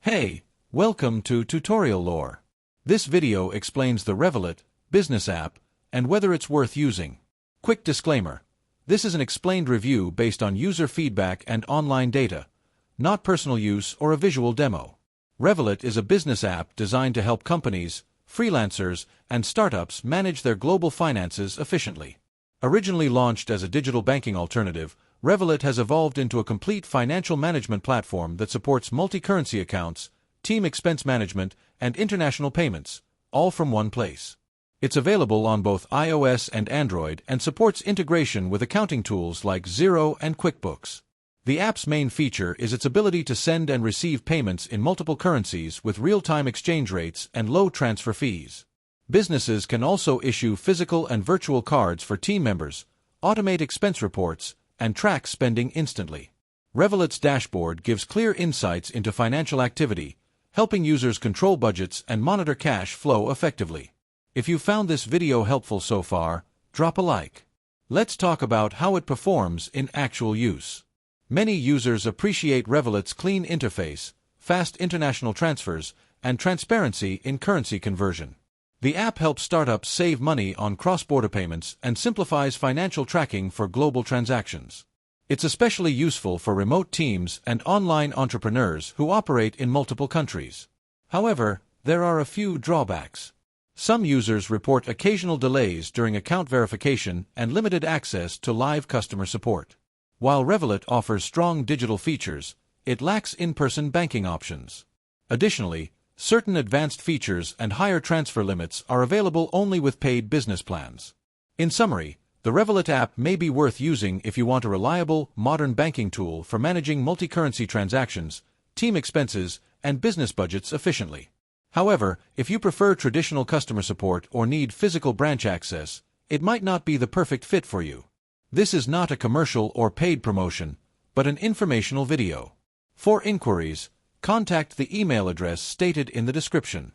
Hey, welcome to Tutorial Lore. This video explains the Revolut business app and whether it's worth using. Quick disclaimer. This is an explained review based on user feedback and online data, not personal use or a visual demo. Revolut is a business app designed to help companies, freelancers, and startups manage their global finances efficiently. Originally launched as a digital banking alternative, Revolut has evolved into a complete financial management platform that supports multi-currency accounts, team expense management, and international payments, all from one place. It's available on both iOS and Android and supports integration with accounting tools like Xero and QuickBooks. The app's main feature is its ability to send and receive payments in multiple currencies with real-time exchange rates and low transfer fees. Businesses can also issue physical and virtual cards for team members, automate expense reports, and track spending instantly. Revolut's dashboard gives clear insights into financial activity, helping users control budgets and monitor cash flow effectively. If you found this video helpful so far, drop a like. Let's talk about how it performs in actual use. Many users appreciate Revolut's clean interface, fast international transfers, and transparency in currency conversion. The app helps startups save money on cross-border payments and simplifies financial tracking for global transactions. It's especially useful for remote teams and online entrepreneurs who operate in multiple countries. However, there are a few drawbacks. Some users report occasional delays during account verification and limited access to live customer support. While Revolut offers strong digital features, it lacks in-person banking options. Additionally, certain advanced features and higher transfer limits are available only with paid business plans. In summary, the Revolut app may be worth using if you want a reliable, modern banking tool for managing multi-currency transactions, team expenses, and business budgets efficiently. However, if you prefer traditional customer support or need physical branch access, it might not be the perfect fit for you. This is not a commercial or paid promotion, but an informational video. For inquiries, contact the email address stated in the description.